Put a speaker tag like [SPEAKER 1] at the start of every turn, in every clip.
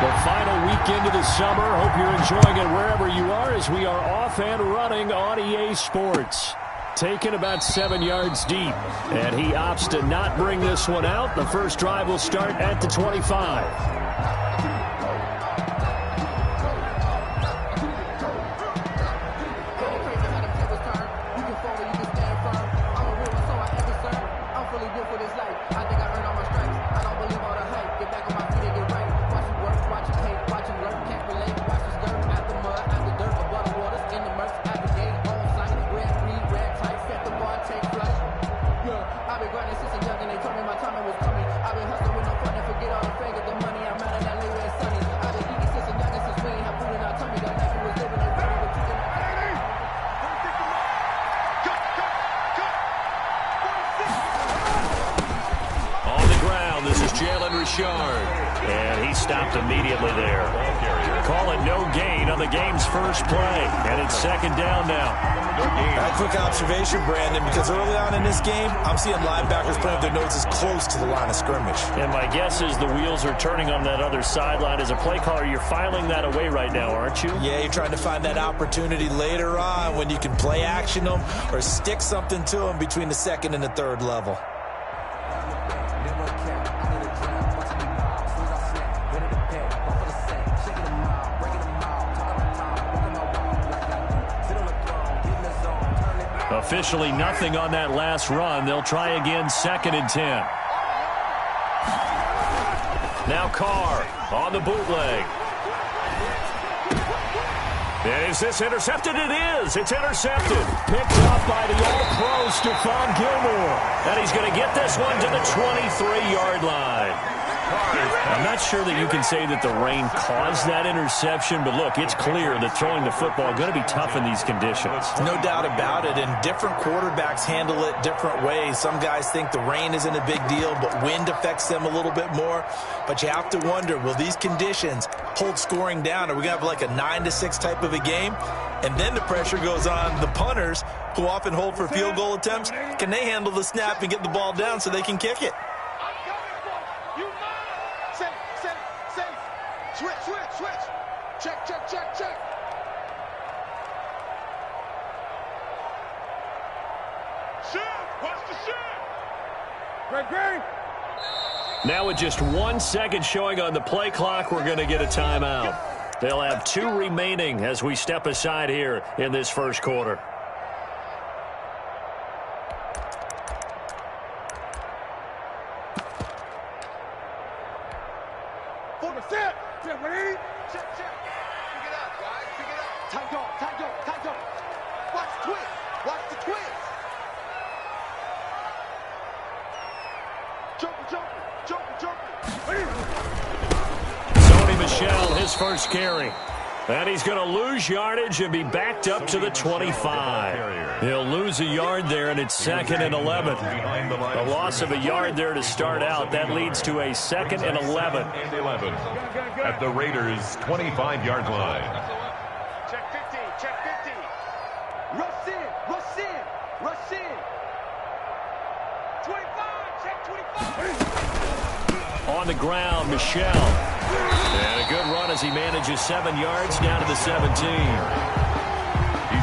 [SPEAKER 1] The final weekend of the summer. Hope you're enjoying it wherever you are as we are off and running on EA Sports. Taken about 7 yards deep, and he opts to not bring this one out. The first drive will start at the 25. And he stopped immediately there. Call it no gain on the game's first play. And it's second down now.
[SPEAKER 2] A quick observation, Brandon, because early on in this game, I'm seeing linebackers putting their noses close to the line of scrimmage.
[SPEAKER 1] And my guess is the wheels are turning on that other sideline. As a play caller, you're filing that away right now, aren't you?
[SPEAKER 2] Yeah, you're trying to find that opportunity later on when you can play action them or stick something to them between the second and the third level.
[SPEAKER 1] Officially nothing on that last run. They'll try again, 2nd and 10. Now Carr on the bootleg. And is this intercepted? It is. It's intercepted. Picked up by the all-pro Stephon Gilmore. And he's going to get this one to the 23-yard line. I'm not sure that you can say that the rain caused that interception, but look, it's clear that throwing the football is going to be tough in these conditions.
[SPEAKER 2] No doubt about it, and different quarterbacks handle it different ways. Some guys think the rain isn't a big deal, but wind affects them a little bit more. But you have to wonder, will these conditions hold scoring down? Are we going to have like a 9-6 type of a game? And then the pressure goes on the punters, who often hold for field goal attempts. Can they handle the snap and get the ball down so they can kick it?
[SPEAKER 3] Switch. Check. Watch the shot. Great.
[SPEAKER 1] Now with just 1 second showing on the play clock, we're going to get a timeout. They'll have 2 remaining as we step aside here in this first quarter. First carry. And he's going to lose yardage and be backed up to the 25. He'll lose a yard there, and it's 2nd and 11. A loss of a yard there to start out. That leads to a 2nd and 11.
[SPEAKER 4] At the Raiders' 25-yard line.
[SPEAKER 3] Check 50. Rush in. 25, check 25.
[SPEAKER 1] On the ground, Michel. And a good run as he manages 7 yards down to the 17.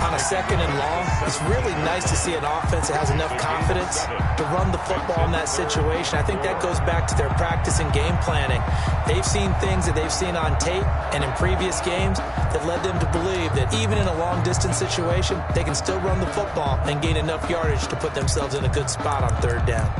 [SPEAKER 2] On a 2nd and long, it's really nice to see an offense that has enough confidence to run the football in that situation. I think that goes back to their practice and game planning. They've seen things that they've seen on tape and in previous games that led them to believe that even in a long-distance situation, they can still run the football and gain enough yardage to put themselves in a good spot on 3rd down.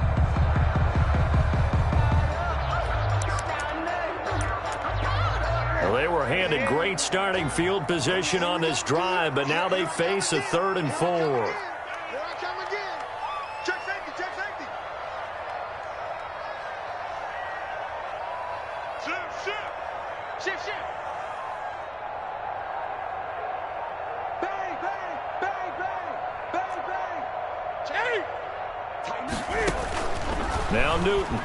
[SPEAKER 1] Well, they were handed great starting field position on this drive, but now they face a 3rd and 4.
[SPEAKER 3] Here I come again. Check safety. Shift. Bang.
[SPEAKER 1] Now Newton.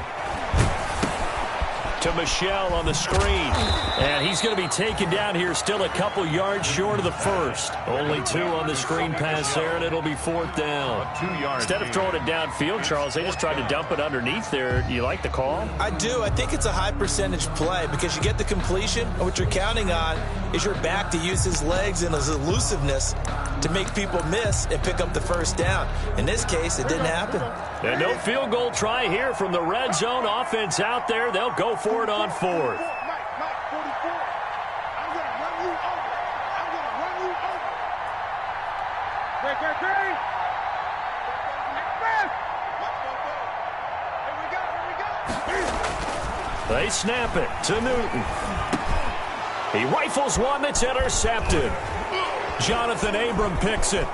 [SPEAKER 1] to Michelle on the screen. And he's going to be taken down here, still a couple yards short of the first. Only 2 on the screen pass there, and it'll be 4th down. Instead of throwing it downfield, Charles, they just tried to dump it underneath there. You like the call?
[SPEAKER 2] I do. I think it's a high percentage play because you get the completion, and what you're counting on is your back to use his legs and his elusiveness to make people miss and pick up the first down. In this case, it didn't happen.
[SPEAKER 1] And no field goal try here from the red zone offense out there. They'll go for it on 4th. They snap it to Newton. He rifles one that's intercepted. Jonathan Abram picks it.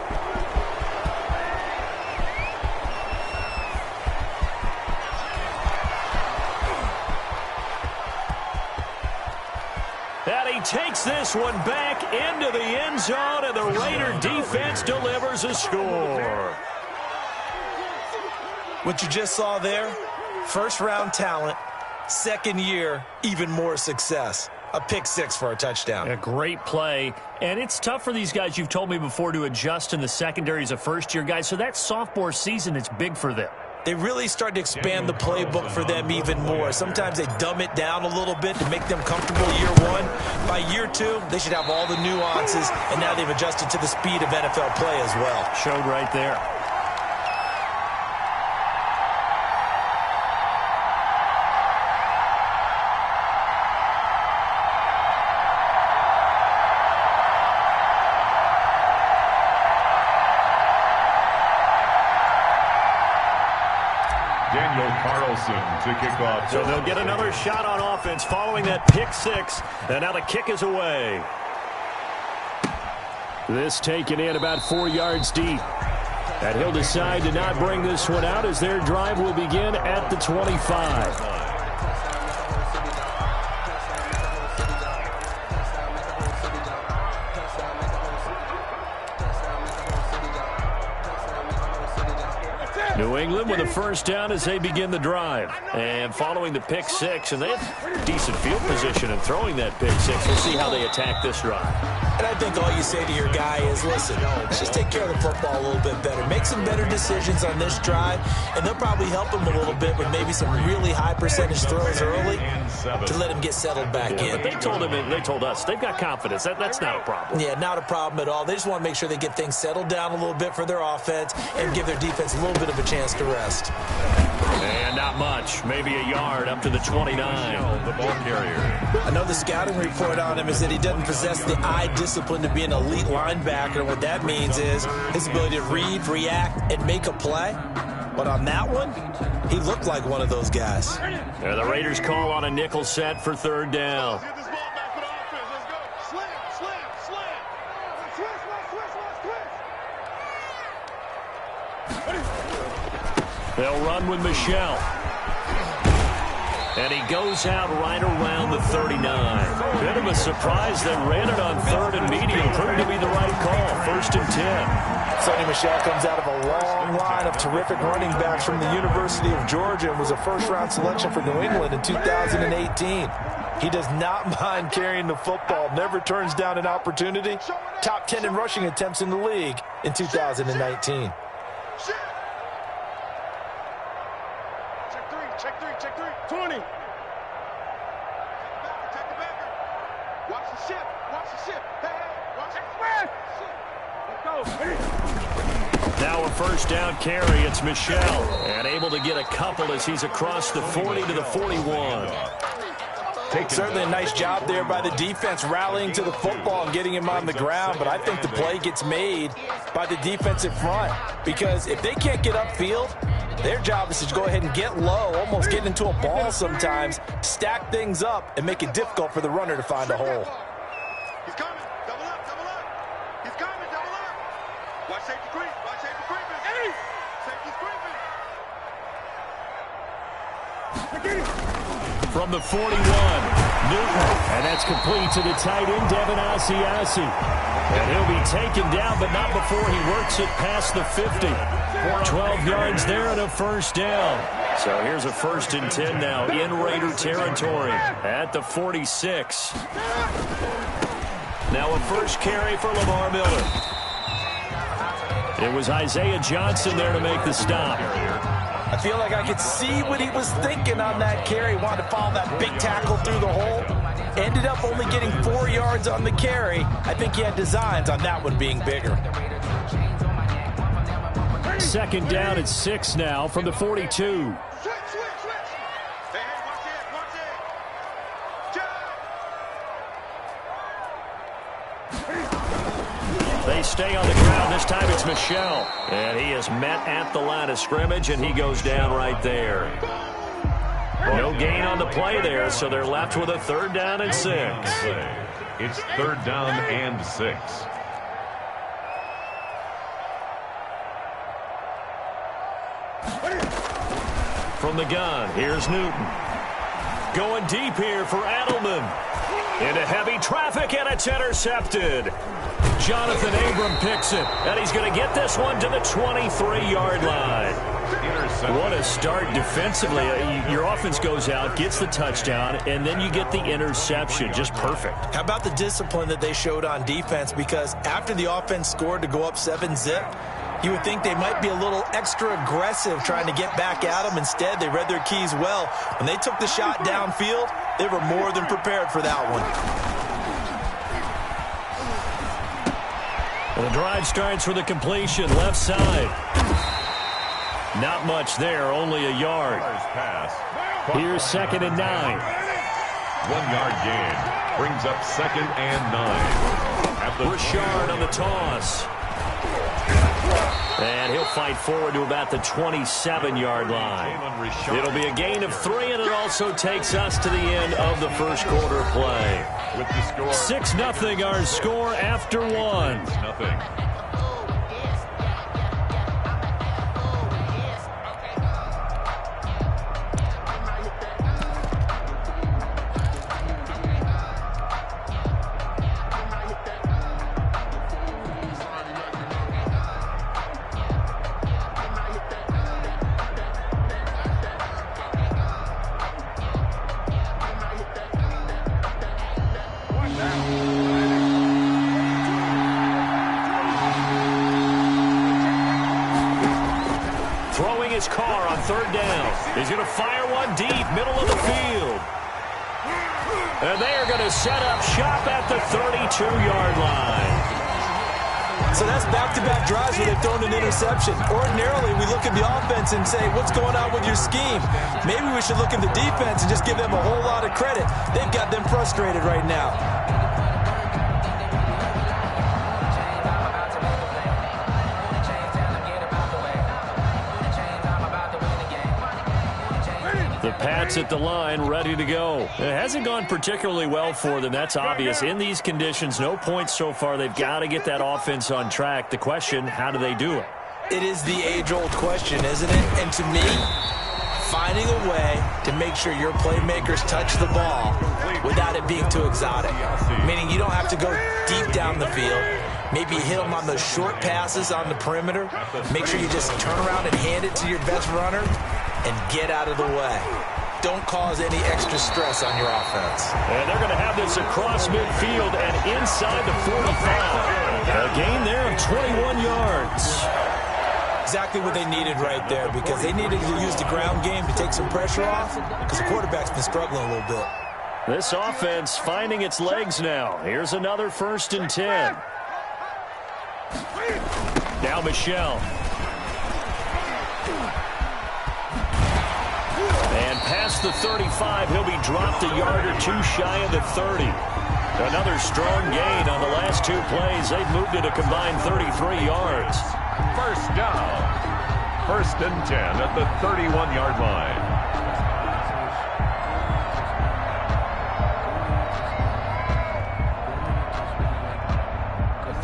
[SPEAKER 1] And he takes this one back into the end zone, and the Raider defense delivers a score.
[SPEAKER 2] What you just saw there, first-round talent, second year, even more success. A pick 6 for a touchdown.
[SPEAKER 1] A great play. And it's tough for these guys, you've told me before, to adjust in the secondary as a first-year guy. So that sophomore season is big for them.
[SPEAKER 2] They really start to expand the playbook for them even more. Sometimes they dumb it down a little bit to make them comfortable year 1. By year 2, they should have all the nuances, and now they've adjusted to the speed of NFL play as well.
[SPEAKER 1] Showed right there.
[SPEAKER 4] To kick off.
[SPEAKER 1] So they'll get another shot on offense following that pick 6. And now the kick is away. This taken in about 4 yards deep. And he'll decide to not bring this one out as their drive will begin at the 25. New England with a first down as they begin the drive. And following the pick 6, and they have decent field position in throwing that pick 6. We'll see how they attack this drive.
[SPEAKER 2] And I think all you say to your guy is, listen, let's just take care of the football a little bit better. Make some better decisions on this drive, and they'll probably help him a little bit with maybe some really high percentage throws early to let him get settled back in.
[SPEAKER 1] But they told us they've got confidence. That's not a problem.
[SPEAKER 2] Yeah, not a problem at all. They just want to make sure they get things settled down a little bit for their offense and give their defense a little bit of a chance to rest.
[SPEAKER 1] And not much. Maybe a yard up to the 29.
[SPEAKER 4] The ball carrier.
[SPEAKER 2] I know the scouting report on him is that he doesn't possess the eye discipline to be an elite linebacker. What that means is his ability to read, react, and make a play. But on that one, he looked like one of those guys.
[SPEAKER 1] Yeah, the Raiders call on a nickel set for 3rd down. They'll run with Michelle. And he goes out right around the 39. Bit of a surprise that ran it on 3rd and medium. Proved to be the right call. 1st and 10.
[SPEAKER 2] Sonny Michel comes out of a long line of terrific running backs from the University of Georgia and was a first-round selection for New England in 2018. He does not mind carrying the football, never turns down an opportunity. Top 10 in rushing attempts in the league in 2019.
[SPEAKER 3] Check three. 20. Take the backer. Watch the ship. Hey, watch it. Let's go.
[SPEAKER 1] Now a first down carry. It's Michelle. And able to get a couple as he's across the 40 to the 41.
[SPEAKER 2] Certainly a nice job there by the defense rallying to the football and getting him on the ground, but I think the play gets made by the defensive front because if they can't get upfield, their job is to go ahead and get low, almost get into a ball sometimes, stack things up, and make it difficult for the runner to find a hole.
[SPEAKER 3] He's coming. Double up. He's coming. Double up. Watch safety creep. Hey! Safety's creeping.
[SPEAKER 1] From the 41, Newton. And that's complete to the tight end, Devin Asiasi. And he'll be taken down, but not before he works it past the 50. 12 yards there and a first down. So here's a 1st and 10 now in Raider territory at the 46. Now a first carry for Lamar Miller. It was Isaiah Johnson there to make the stop.
[SPEAKER 2] I feel like I could see what he was thinking on that carry. Wanted to follow that big tackle through the hole. Ended up only getting 4 yards on the carry. I think he had designs on that one being bigger.
[SPEAKER 1] 2nd down and 6 now from the 42. They stay on the ground. This time it's Michel. And he is met at the line of scrimmage, and he goes down right there. No gain on the play there, so they're left with a 3rd down and 6.
[SPEAKER 4] It's 3rd down and 6.
[SPEAKER 1] From the gun, here's Newton. Going deep here for Edelman. Into heavy traffic, and it's intercepted. Jonathan Abram picks it, and he's going to get this one to the 23-yard line. What a start defensively. Your offense goes out, gets the touchdown, and then you get the interception. Just perfect.
[SPEAKER 2] How about the discipline that they showed on defense? Because after the offense scored to go up 7-zip, you would think they might be a little extra aggressive trying to get back at them. Instead, they read their keys well. When they took the shot downfield, they were more than prepared for that one.
[SPEAKER 1] Well, the drive starts with a completion, left side. Not much there, only a yard. Here's 2nd and 9.
[SPEAKER 4] 1-yard gain. Brings up 2nd and 9.
[SPEAKER 1] Richard on the toss. And he'll fight forward to about the 27-yard line. It'll be a gain of 3, and it also takes us to the end of the 1st quarter play. 6-0 our score after 1.
[SPEAKER 4] 6-0.
[SPEAKER 1] His car on 3rd down. He's going to fire one deep, middle of the field. And they are going to set up shop at the 32-yard line.
[SPEAKER 2] So that's back-to-back drives where they've thrown an interception. Ordinarily, we look at the offense and say, what's going on with your scheme? Maybe we should look at the defense and just give them a whole lot of credit. They've got them frustrated right now.
[SPEAKER 1] The Pats at the line, ready to go. It hasn't gone particularly well for them. That's obvious. In these conditions, no points so far. They've got to get that offense on track. The question, how do they do it?
[SPEAKER 2] It is the age-old question, isn't it? And to me, finding a way to make sure your playmakers touch the ball without it being too exotic. Meaning you don't have to go deep down the field. Maybe hit them on those short passes on the perimeter. Make sure you just turn around and hand it to your best runner and get out of the way. Don't cause any extra stress on your offense.
[SPEAKER 1] And they're going to have this across midfield and inside the 45. A gain there of 21 yards.
[SPEAKER 2] Exactly what they needed right there, because they needed to use the ground game to take some pressure off, because the quarterback's been struggling a little bit.
[SPEAKER 1] This offense finding its legs now. Here's another 1st and 10. Now Michel. And past the 35, he'll be dropped a yard or two shy of the 30. Another strong gain on the last 2 plays. They've moved it a combined 33 yards.
[SPEAKER 4] 1st down. 1st and 10 at the 31-yard line.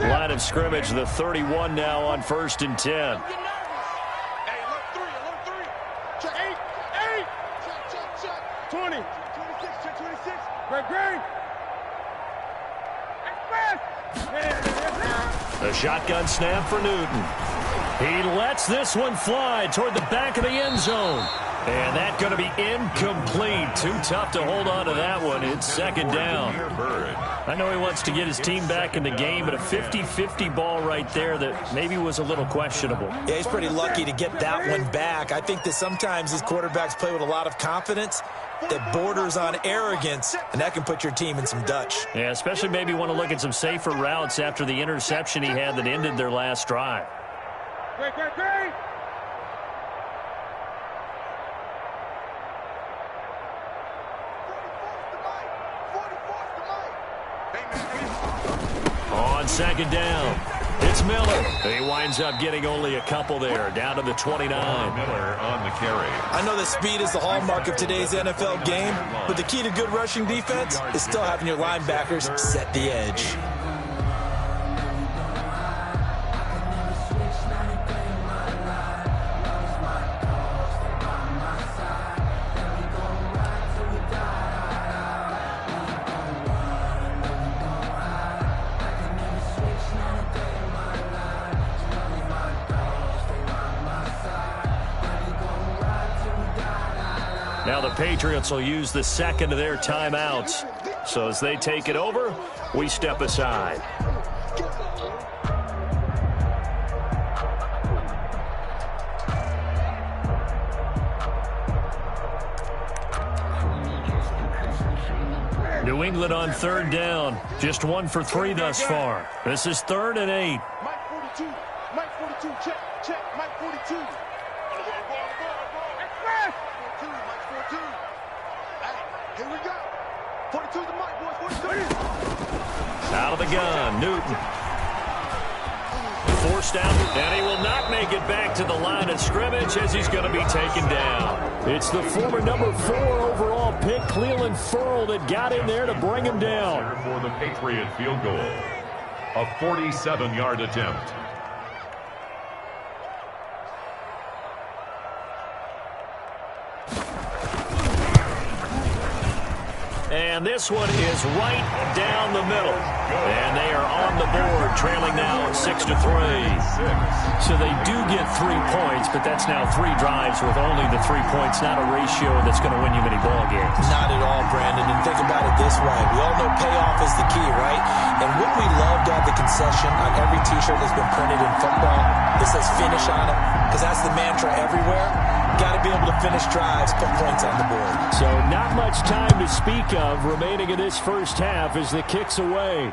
[SPEAKER 1] Line of scrimmage, the 31 now on 1st and 10. A shotgun snap for Newton. He lets this one fly toward the back of the end zone. And that's going to be incomplete. Too tough to hold on to that one. It's second down. I know he wants to get his team back in the game, but a 50-50 ball right there that maybe was a little questionable.
[SPEAKER 2] Yeah, he's pretty lucky to get that one back. I think that sometimes these quarterbacks play with a lot of confidence that borders on arrogance, and that can put your team in some Dutch.
[SPEAKER 1] Yeah, especially maybe want to look at some safer routes after the interception he had that ended their last drive.
[SPEAKER 3] Great.
[SPEAKER 1] On second down, it's Miller. He winds up getting only a couple there, down to the 29.
[SPEAKER 4] Miller on the carry.
[SPEAKER 2] I know that speed is the hallmark of today's NFL game, but the key to good rushing defense is still having your linebackers set the edge.
[SPEAKER 1] Now the Patriots will use the second of their timeouts. So as they take it over, we step aside. New England on third down. Just 1 for 3 thus far. This is 3rd and 8.
[SPEAKER 3] Mike 42, check, Mike 42. Here we go. 42 the Mike, boys. 42.
[SPEAKER 1] Out of the gun, Newton. Forced out, and he will not make it back to the line of scrimmage as he's going to be taken down. It's the former number 4 overall pick, Cleveland Ferrell, that got in there to bring him down.
[SPEAKER 4] For the Patriot field goal. A 47-yard attempt.
[SPEAKER 1] And this one is right down the middle. And they are on the board, trailing now 6-3. So they do get 3 points, but that's now 3 drives with only the 3 points, not a ratio that's going to win you many ball games.
[SPEAKER 2] Not at all, Brandon. And think about it this way. We all know payoff is the key, right? And wouldn't we love to have the concession on every T-shirt that's been printed in football that says finish on it? Because that's the mantra everywhere. Got to be able to finish drives, put points on the board.
[SPEAKER 1] So not much time to speak of remaining in this first half as the kick's away.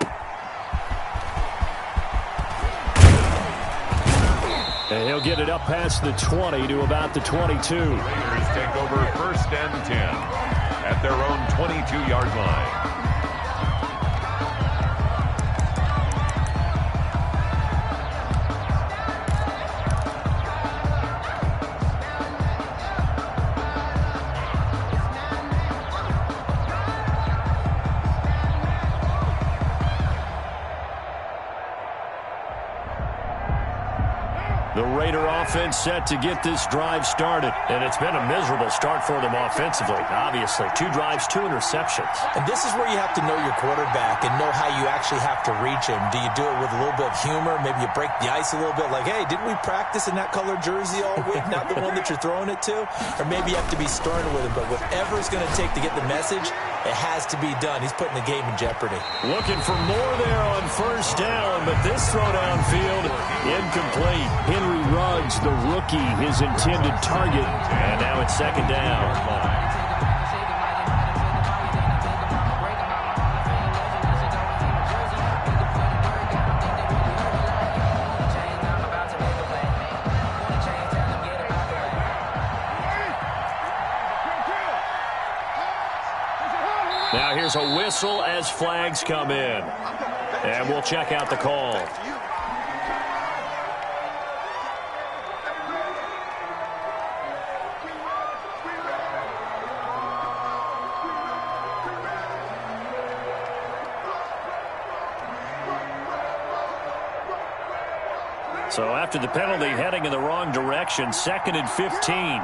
[SPEAKER 1] And he'll get it up past the 20 to about the 22.
[SPEAKER 4] Raiders take over 1st and 10 at their own 22-yard line.
[SPEAKER 1] The Raider offense set to get this drive started. And it's been a miserable start for them offensively, obviously. 2 drives, 2 interceptions.
[SPEAKER 2] And this is where you have to know your quarterback and know how you actually have to reach him. Do you do it with a little bit of humor? Maybe you break the ice a little bit like, hey, didn't we practice in that colored jersey all week? Not the one that you're throwing it to? Or maybe you have to be stern with him. But whatever it's going to take to get the message, it has to be done. He's putting the game in jeopardy.
[SPEAKER 1] Looking for more there on 1st down, but this throw downfield, incomplete. Henry Ruggs, the rookie, his intended target. And now it's 2nd down. Now here's a whistle as flags come in. And we'll check out the call. So after the penalty, heading in the wrong direction, 2nd and 15.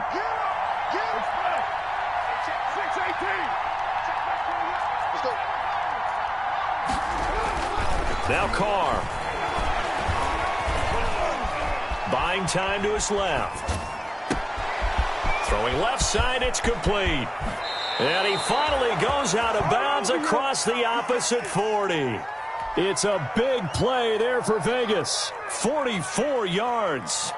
[SPEAKER 1] Now Carr. Buying time to his left. Throwing left side, it's complete. And he finally goes out of bounds across the opposite 40. It's a big play there for Vegas. 44 yards.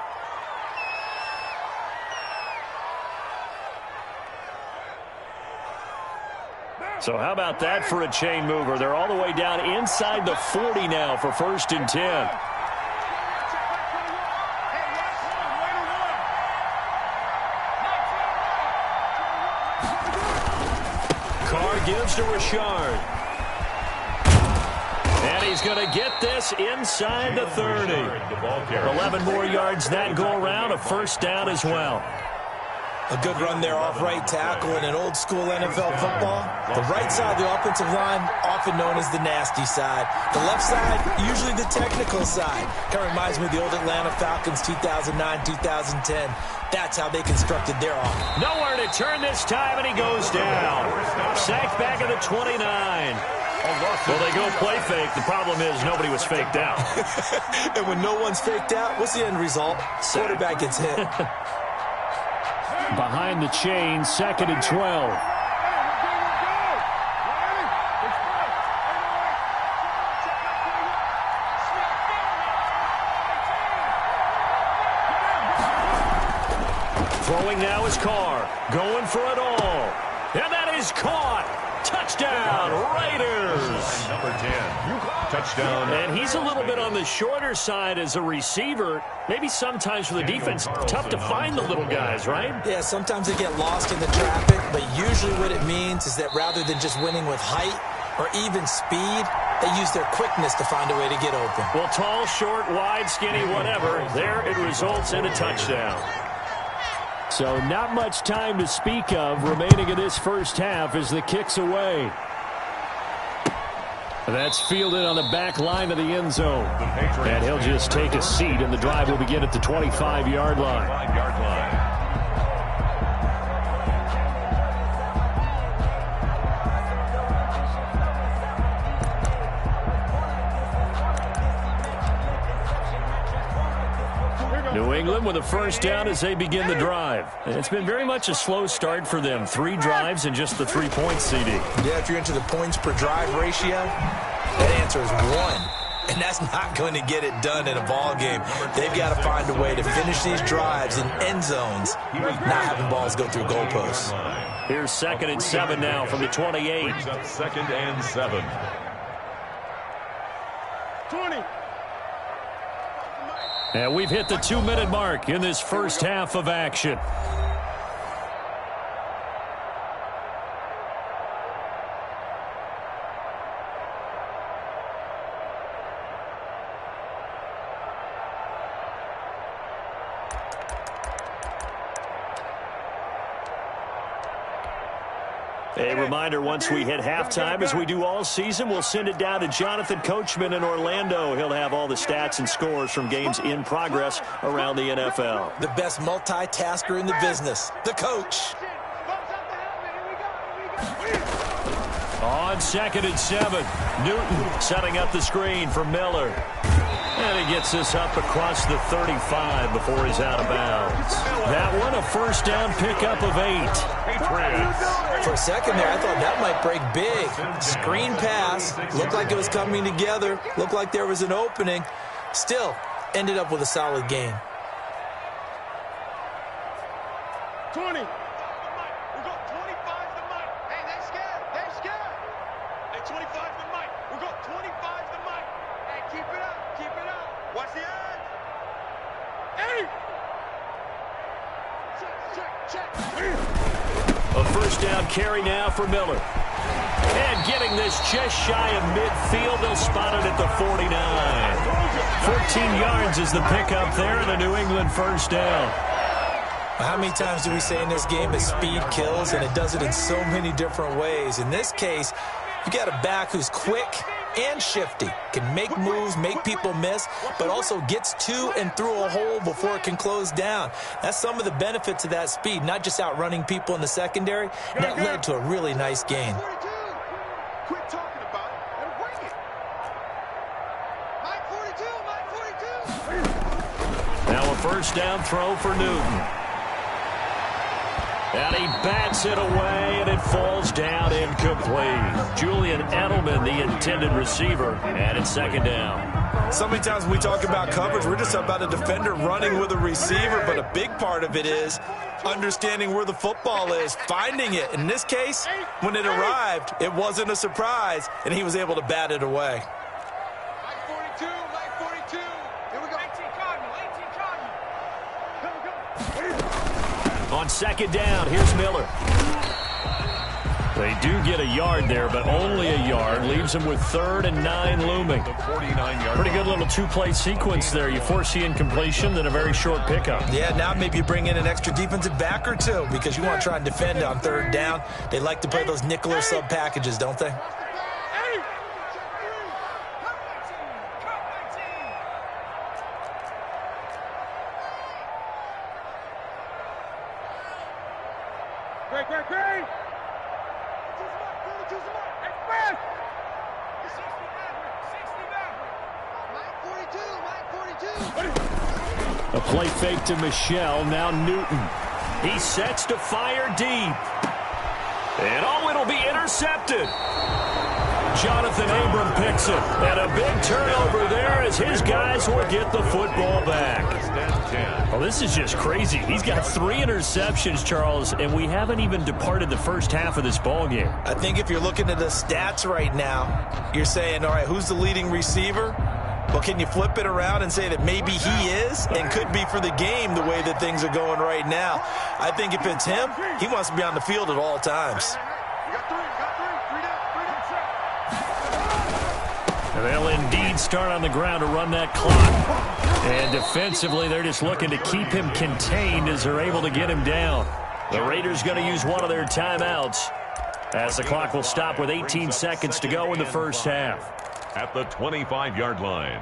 [SPEAKER 1] So how about that for a chain mover? They're all the way down inside the 40 now for 1st and 10. Carr gives to Richard. And he's going to get this inside the 30. 11 more yards that go around, a 1st down as well.
[SPEAKER 2] A good run there off right tackle in an old-school NFL football. The right side of the offensive line, often known as the nasty side. The left side, usually the technical side. Kind of reminds me of the old Atlanta Falcons 2009-2010. That's how they constructed their offense.
[SPEAKER 1] Nowhere to turn this time, and he goes down. Sacked back at the 29. Well, they go play fake. The problem is nobody was faked out.
[SPEAKER 2] And when no one's faked out, what's the end result? Quarterback gets hit.
[SPEAKER 1] Behind the chain, 2nd and 12. Throwing now is Carr. Going for it all. And that is caught. Touchdown, Raiders.
[SPEAKER 4] Number 10. Touchdown.
[SPEAKER 1] And he's a little bit on the shorter side as a receiver. Maybe sometimes for the defense, tough to find the little guys, right?
[SPEAKER 2] Yeah, sometimes they get lost in the traffic, but usually what it means is that rather than just winning with height or even speed, they use their quickness to find a way to get open.
[SPEAKER 1] Well, tall, short, wide, skinny, whatever, there it results in a touchdown. So not much time to speak of remaining in this 1st half as the kick's away. That's fielded on the back line of the end zone. And he'll just take a seat, and the drive will begin at the 25-yard line. New England with a 1st down as they begin the drive. It's been very much a slow start for them. 3 drives and just the 3 points, CD.
[SPEAKER 2] Yeah, if you're into the points per drive ratio, that answer is 1. And that's not going to get it done in a ball game. They've got to find a way to finish these drives in end zones, not having balls go through goalposts.
[SPEAKER 1] Here's 2nd and 7 now from the 28.
[SPEAKER 4] 2nd and 7.
[SPEAKER 3] 20.
[SPEAKER 1] And we've hit the 2-minute mark in this 1st half of action. A reminder, once we hit halftime, as we do all season, we'll send it down to Jonathan Coachman in Orlando. He'll have all the stats and scores from games in progress around the NFL.
[SPEAKER 2] The best multitasker in the business, the coach.
[SPEAKER 1] On 2nd and 7, Newton setting up the screen for Miller. And he gets this up across the 35 before he's out of bounds. That one, a 1st down pickup of 8.
[SPEAKER 2] For a second there, I thought that might break big. Screen pass. Looked like it was coming together. Looked like there was an opening. Still, ended up with a solid game.
[SPEAKER 3] 20. We got 25 to Mike. Hey, they're scared. They're scared. Hey, 25 to Mike. We got 25 to Mike. Hey, keep it up. Keep it up. Watch the edge. Hey. Check.
[SPEAKER 1] A 1st down carry now for Miller. And getting this just shy of midfield, they'll spot it at the 49. 14 yards is the pickup there, and a New England 1st down.
[SPEAKER 2] How many times do we say in this game that speed kills, and it does it in so many different ways? In this case, you got a back who's quick and shifty, can make moves, make people miss, but also gets to and through a hole before it can close down. That's some of the benefits of that speed, not just outrunning people in the secondary. That led to a really nice gain.
[SPEAKER 3] Quit talking about it and bring it. Mike 42, Mike 42.
[SPEAKER 1] Now a 1st down throw for Newton. And he bats it away, and it falls down incomplete. Julian Edelman, the intended receiver, and it's second down.
[SPEAKER 2] So many times when we talk about coverage, we're just about a defender running with a receiver, but a big part of it is understanding where the football is, finding it. In this case, when it arrived, it wasn't a surprise, and he was able to bat it away.
[SPEAKER 3] Mike 42, Mike 42. Here we go. 18 Cardinal, 18 Cardinal.
[SPEAKER 1] On second down, here's Miller. They do get a yard there, but only a yard. Leaves them with 3rd and 9 looming. Pretty good little two-play sequence there. You force the incompletion, then a very short pickup.
[SPEAKER 2] Yeah, now maybe you bring in an extra defensive back or two because you want to try and defend on 3rd down. They like to play those nickel or sub packages, don't they?
[SPEAKER 3] Great.
[SPEAKER 1] A play fake to Michelle, now Newton. He sets to fire deep. And it'll be intercepted. Jonathan Abram picks it. And a big turnover there as his guys will get the football back. Well, this is just crazy. He's got 3 interceptions, Charles, and we haven't even departed the first half of this ballgame.
[SPEAKER 2] I think if you're looking at the stats right now, you're saying, all right, who's the leading receiver? Well, can you flip it around and say that maybe he is and could be for the game the way that things are going right now? I think if it's him, he wants to be on the field at all times.
[SPEAKER 1] And they'll indeed start on the ground to run that clock. And defensively, they're just looking to keep him contained as they're able to get him down. The Raiders going to use one of their timeouts as the clock will stop with 18 seconds to go in the first half.
[SPEAKER 4] At the 25-yard line.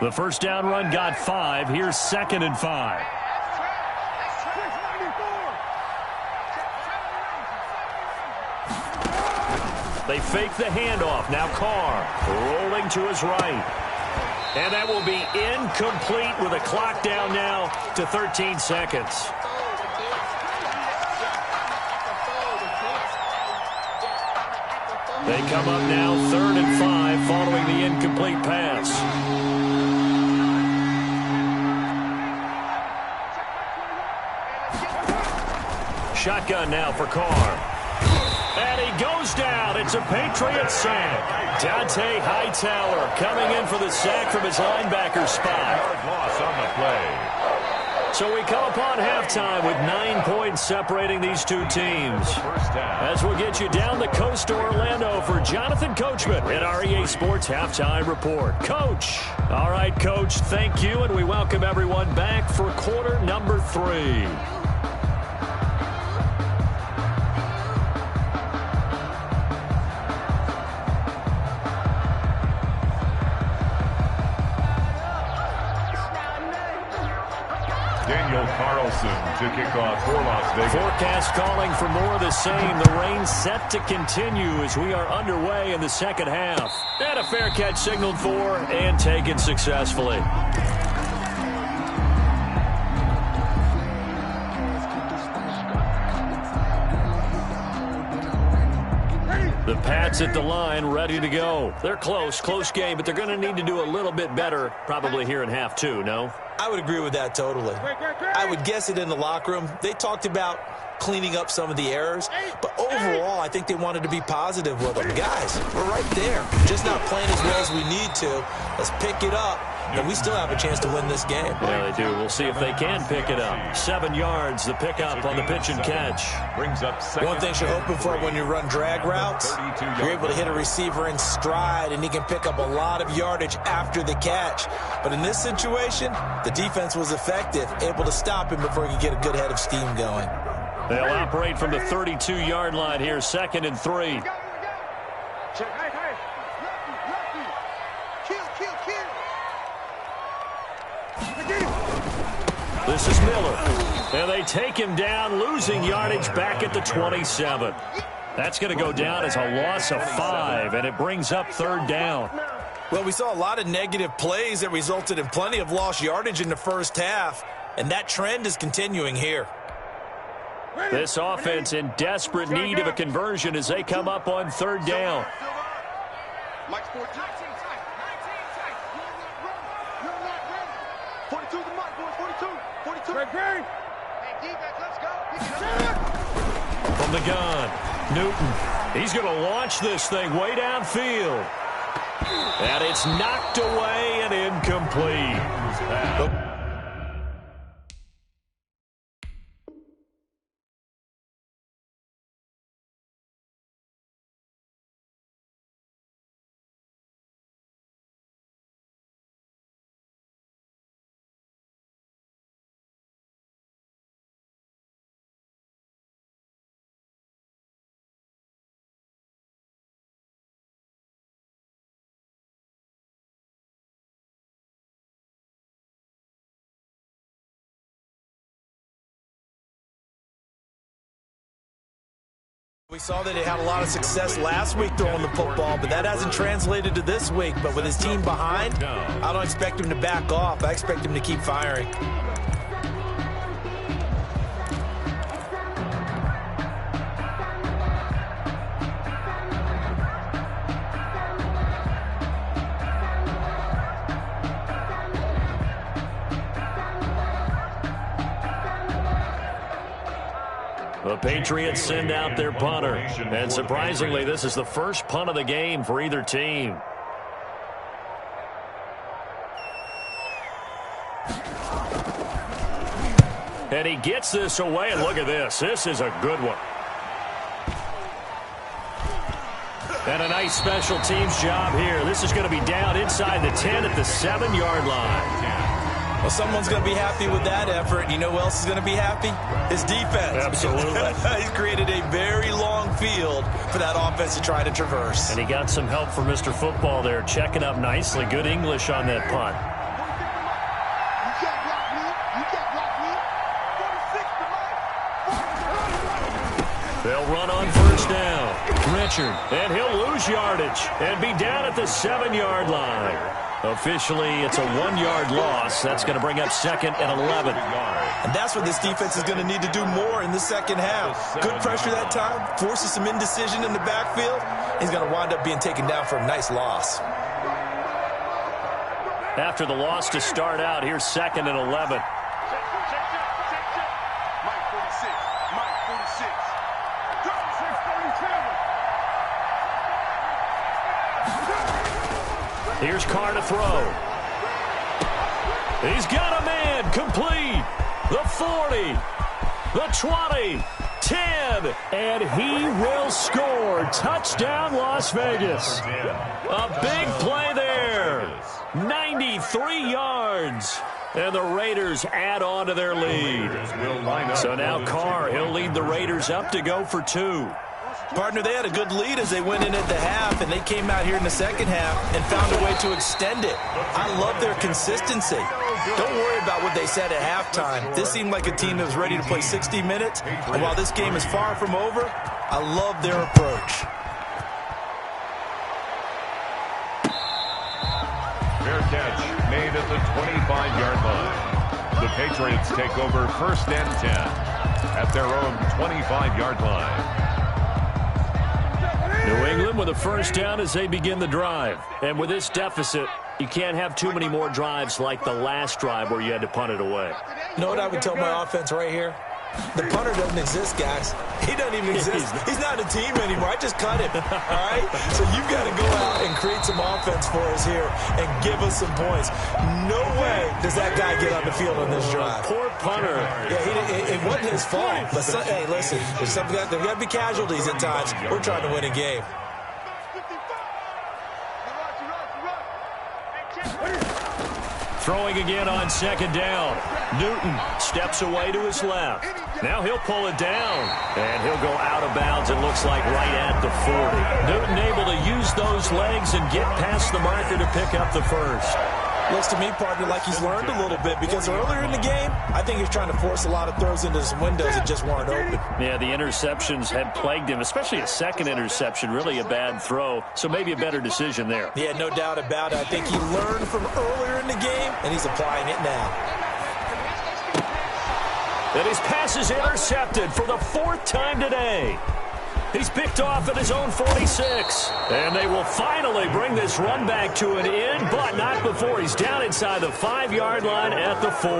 [SPEAKER 1] The first down run got 5. Here's 2nd and 5. They fake the handoff. Now Carr rolling to his right. And that will be incomplete with a clock down now to 13 seconds. They come up now 3rd and 5 following the incomplete pass. Shotgun now for Carr. And he goes down. It's a Patriot sack. Dante Hightower coming in for the sack from his linebacker spot.
[SPEAKER 4] Loss on the play.
[SPEAKER 1] So we come upon halftime with 9 points separating these two teams. As we'll get you down the coast to Orlando for Jonathan Coachman in our EA Sports Halftime Report. Coach. All right, Coach, thank you, and we welcome everyone back for quarter number 3.
[SPEAKER 4] To kick off for Las Vegas.
[SPEAKER 1] Forecast calling for more of the same. The rain set to continue as we are underway in the second half. And a fair catch signaled for and taken successfully. The Pats at the line, ready to go. They're close game, but they're going to need to do a little bit better probably here in half 2, no?
[SPEAKER 2] I would agree with that totally. I would guess it in the locker room. They talked about cleaning up some of the errors, but overall, I think they wanted to be positive with them. Guys, we're right there. Just not playing as well as we need to. Let's pick it up, and we still have a chance to win this game.
[SPEAKER 1] Yeah, they do. We'll see if they can pick it up. 7 yards, the pickup on the pitch and catch.
[SPEAKER 4] Brings up
[SPEAKER 2] one thing you're hoping for when you run drag routes, you're able to hit a receiver in stride, and he can pick up a lot of yardage after the catch. But in this situation, the defense was effective, able to stop him before he could get a good head of steam going.
[SPEAKER 1] They'll operate from the 32-yard line here, 2nd and 3. This is Miller. And they take him down, losing yardage back at the 27. That's going to go down as a loss of 5, and it brings up 3rd down.
[SPEAKER 2] Well, we saw a lot of negative plays that resulted in plenty of lost yardage in the first half, and that trend is continuing here.
[SPEAKER 1] This offense in desperate need of a conversion as they come up on 3rd down.
[SPEAKER 3] Mike's 14. 42 the Mike, boys. 42. 42. Hey, defense, let's go.
[SPEAKER 1] From the gun, Newton. He's going to launch this thing way downfield. And it's knocked away and incomplete.
[SPEAKER 2] We saw that he had a lot of success last week throwing the football, but that hasn't translated to this week. But with his team behind, I don't expect him to back off. I expect him to keep firing.
[SPEAKER 1] The Patriots send out their punter. And surprisingly, this is the first punt of the game for either team. And he gets this away, and look at this. This is a good one. And a nice special teams job here. This is going to be down inside the 10 at the 7-yard line.
[SPEAKER 2] Well, someone's going to be happy with that effort. You know who else is going to be happy? His defense.
[SPEAKER 1] Absolutely.
[SPEAKER 2] He's created a very long field for that offense to try to traverse.
[SPEAKER 1] And he got some help from Mr. Football there, checking up nicely. Good English on that punt. They'll run on first down. Richard, and he'll lose yardage and be down at the 7-yard line. Officially, it's a 1-yard loss. That's going to bring up 2nd and 11.
[SPEAKER 2] And that's what this defense is going to need to do more in the second half. Good pressure that time, forces some indecision in the backfield. He's going to wind up being taken down for a nice loss.
[SPEAKER 1] After the loss to start out, here's 2nd and 11. Here's Carr to throw. He's got a man complete. The 40, the 20, 10, and he will score. Touchdown, Las Vegas. A big play there. 93 yards. And the Raiders add on to their lead. So now Carr, he'll lead the Raiders up to go for 2.
[SPEAKER 2] Partner, they had a good lead as they went in at the half, and they came out here in the second half and found a way to extend it. I love their consistency. Don't worry about what they said at halftime. This seemed like a team that was ready to play 60 minutes, and while this game is far from over, I love their approach.
[SPEAKER 4] Fair catch made at the 25-yard line. The Patriots take over 1st and 10 at their own 25-yard line.
[SPEAKER 1] New England with a first down as they begin the drive. And with this deficit, you can't have too many more drives like the last drive where you had to punt it away.
[SPEAKER 2] You know what I would tell my offense right here? The punter doesn't exist, guys. He doesn't even exist. He's not a team anymore. I just cut him, all right? So you've got to go out and create some offense for us here and give us some points. No way does that guy get on the field on this drive.
[SPEAKER 1] Poor punter.
[SPEAKER 2] Yeah, it wasn't his fault. But, hey, listen, there's got to be casualties at times. We're trying to win a game.
[SPEAKER 1] Throwing again on 2nd down. Newton steps away to his left. Now he'll pull it down. And he'll go out of bounds, it looks like, right at the 40. Newton able to use those legs and get past the marker to pick up the first.
[SPEAKER 2] Looks to me, partner, like he's learned a little bit, because earlier in the game, I think he was trying to force a lot of throws into some windows that just weren't open.
[SPEAKER 1] Yeah, the interceptions had plagued him, especially a second interception, really a bad throw, so maybe a better decision there.
[SPEAKER 2] Yeah, no doubt about it. I think he learned from earlier in the game, and he's applying it now.
[SPEAKER 1] And his pass is intercepted for the 4th time today. He's picked off at his own 46. And they will finally bring this run back to an end, but not before he's down inside the 5-yard line at the 4.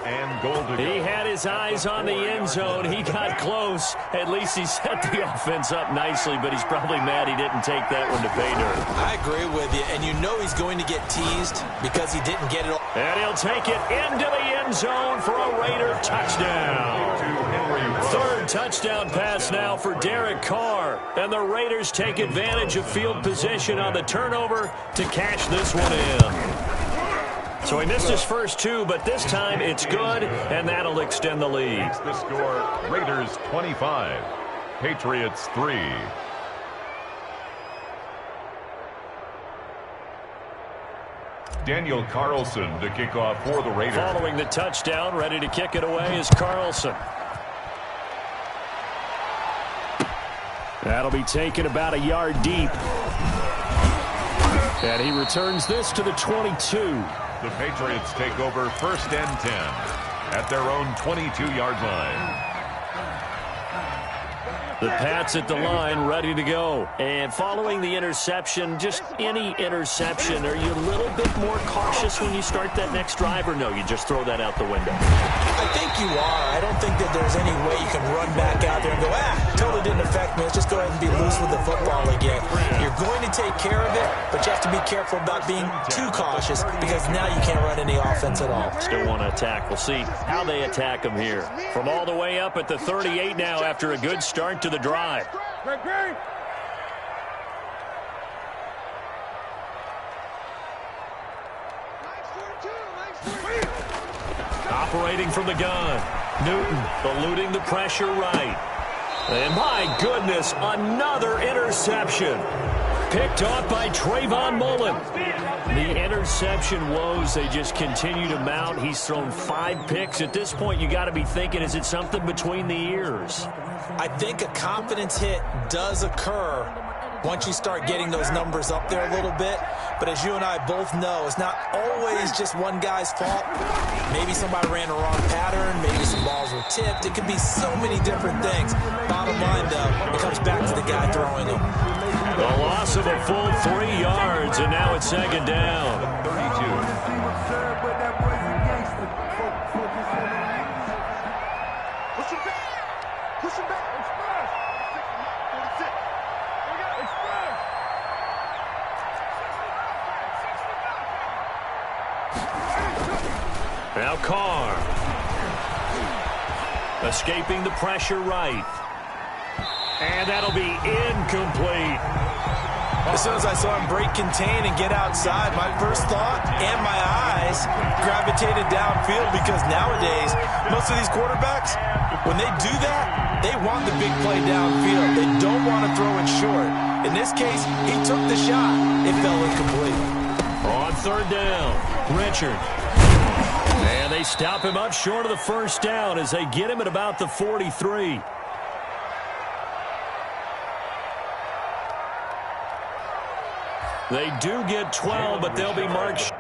[SPEAKER 4] And goal to go.
[SPEAKER 1] He had his eyes on the end zone. He got close. At least he set the offense up nicely, but he's probably mad he didn't take that one to pay dirt.
[SPEAKER 2] I agree with you, and you know he's going to get teased because he didn't get it all.
[SPEAKER 1] And he'll take it into the end zone for a Raider touchdown. 3rd touchdown pass now for Derek Carr. And the Raiders take advantage of field position on the turnover to cash this one in. So he missed his first 2, but this time it's good, and that'll extend the lead.
[SPEAKER 4] The score, Raiders 25, Patriots 3. Daniel Carlson to kick off for the Raiders.
[SPEAKER 1] Following the touchdown, ready to kick it away is Carlson. That'll be taken about a yard deep. And he returns this to the 22.
[SPEAKER 4] The Patriots take over 1st and 10 at their own 22-yard line.
[SPEAKER 1] The Pats at the line, ready to go. And following the interception, just any interception, are you a little bit more cautious when you start that next drive, or no, you just throw that out the window?
[SPEAKER 2] I think you are. I don't think that there's any way you can run back out there and go, totally didn't affect me. Let's just go ahead and be loose with the football again. You're going to take care of it, but you have to be careful about being too cautious, because now you can't run any offense at all.
[SPEAKER 1] Still want to attack. We'll see how they attack him here. From all the way up at the 38 now after a good start to the drive. Operating from the gun. Newton eluding the pressure right. And my goodness, another interception. Picked off by Trayvon Mullen. The interception woes, they just continue to mount. He's thrown 5 picks. At this point, you got to be thinking, is it something between the ears?
[SPEAKER 2] I think a confidence hit does occur once you start getting those numbers up there a little bit. But as you and I both know, it's not always just one guy's fault. Maybe somebody ran a wrong pattern. Maybe some balls were tipped. It could be so many different things. Bottom line, though, it comes back to the guy throwing them.
[SPEAKER 1] A loss of a full 3 yards, and now it's 2nd down.
[SPEAKER 4] 32.
[SPEAKER 1] Now Carr. Escaping the pressure right. And that'll be incomplete.
[SPEAKER 2] As soon as I saw him break contain and get outside, my first thought and my eyes gravitated downfield, because nowadays, most of these quarterbacks, when they do that, they want the big play downfield. They don't want to throw it short. In this case, he took the shot. It fell incomplete.
[SPEAKER 1] On 3rd down, Richard. And they stop him up short of the 1st down as they get him at about the 43. They do get 12, but they'll be marked.